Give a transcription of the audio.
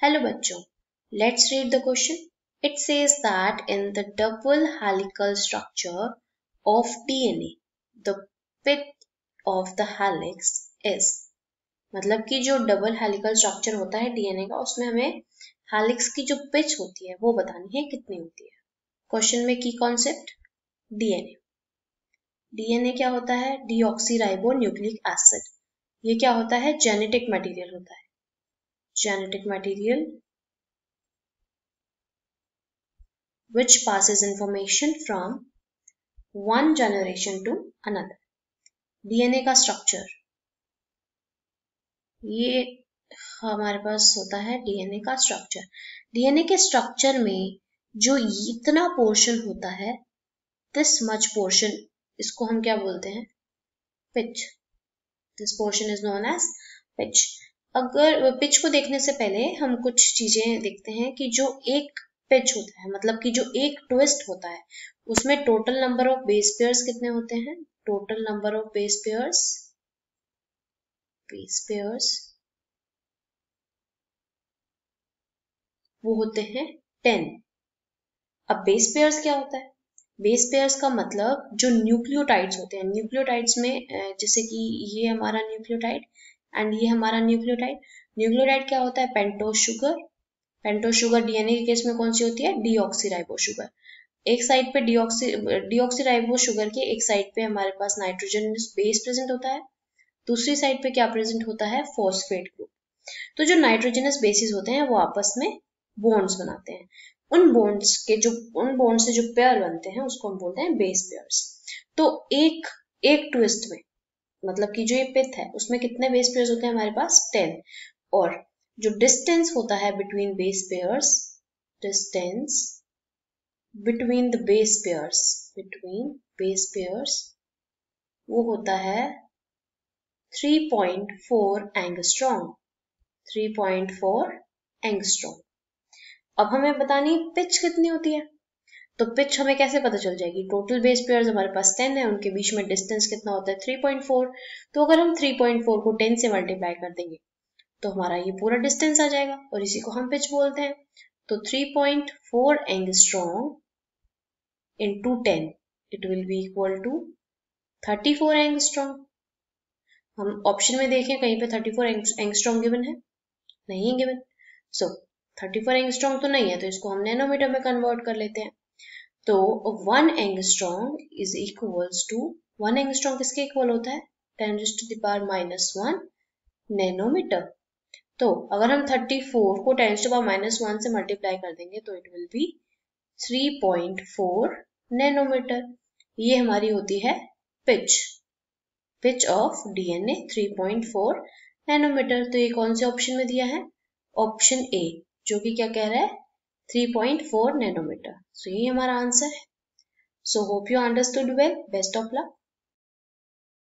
Hello बच्चों, let's read the question. It says that in the double helical structure of DNA, the pitch of the helix is, मतलब कि जो double helical structure होता है DNA का उसमें हमें हेलिक्स की जो पिच होती है वो बतानी है कितनी होती है. क्वेश्चन में की कॉन्सेप्ट डीएनए. डीएनए क्या होता है? Deoxyribo nucleic acid. ये क्या होता है? जेनेटिक मटेरियल होता है. Genetic material which passes information from one generation to another. DNA का स्ट्रक्चर, ये हमारे पास होता है डीएनए का स्ट्रक्चर. डीएनए के स्ट्रक्चर में जो इतना पोर्शन होता है, दिस मच पोर्शन, इसको हम क्या बोलते हैं? Pitch. This portion is known as pitch. अगर पिच को देखने से पहले हम कुछ चीजें देखते हैं कि जो एक पिच होता है, मतलब कि जो एक ट्विस्ट होता है, उसमें total number of base pairs कितने होते हैं? Total number of base pairs वो होते हैं 10. अब बेस पेयर्स क्या होता है? बेस पेयर्स का मतलब जो न्यूक्लियोटाइड्स होते हैं, न्यूक्लियोटाइड्स में जैसे कि ये हमारा न्यूक्लियोटाइड एंड ये हमारा न्यूक्लियोटाइड. न्यूक्लियोटाइड क्या होता है? Pentose sugar. Pentose sugar DNA के केस में कौन सी होती है? Deoxyribo sugar. एक साइड पे डीऑक्सीराइबो शुगर के एक साइड पे हमारे पास नाइट्रोजन बेस प्रेजेंट होता है, दूसरी साइड पे क्या प्रेजेंट होता है? Phosphate group. तो जो नाइट्रोजनस बेसिस होते हैं वो आपस में बॉन्ड्स बनाते हैं. उन बॉन्ड से जो पेयर बनते हैं उसको हम बोलते हैं बेस पेयर्स. तो एक ट्विस्ट में, मतलब कि जो ये पिथ है उसमें कितने बेस पेयर्स होते हैं हमारे पास? 10. और जो डिस्टेंस होता है between base pairs, distance between the base pairs वो होता है 3.4 एंगस्ट्रॉम. 3.4 एंगस्ट्रॉम. अब हमें बतानी है पिच कितनी होती है. तो पिच हमें कैसे पता चल जाएगी? टोटल बेस पेयर्स हमारे पास 10 है, उनके बीच में डिस्टेंस कितना होता है? 3.4. तो अगर हम 3.4 को 10 से मल्टीप्लाई कर देंगे तो हमारा ये पूरा डिस्टेंस आ जाएगा और इसी को हम पिच बोलते हैं. तो 3.4 angstrom into 10, it will be equal to 34 angstrom. हम ऑप्शन में देखें कहीं पे 34 एंगस्ट्रॉम गिवन है? नहीं है गिवन. सो 34 एंगस्ट्रॉम तो नहीं है, तो इसको हम नैनोमीटर में कन्वर्ट कर लेते हैं. तो 1 angstrom is equals to, 1 angstrom किसके इक्वल होता है? 10⁻⁻1 नैनोमीटर. तो अगर हम 34 को 10⁻⁻1 से मल्टीप्लाई कर देंगे तो इट विल बी 3.4 नैनोमीटर. ये हमारी होती है पिच ऑफ डीएनए 3.4 नैनोमीटर. तो ये कौन से ऑप्शन में दिया है? ऑप्शन ए, जो कि क्या कह रहा है? 3.4 नैनोमीटर. सो ये हमारा आंसर है. So hope you understood well. Best of luck.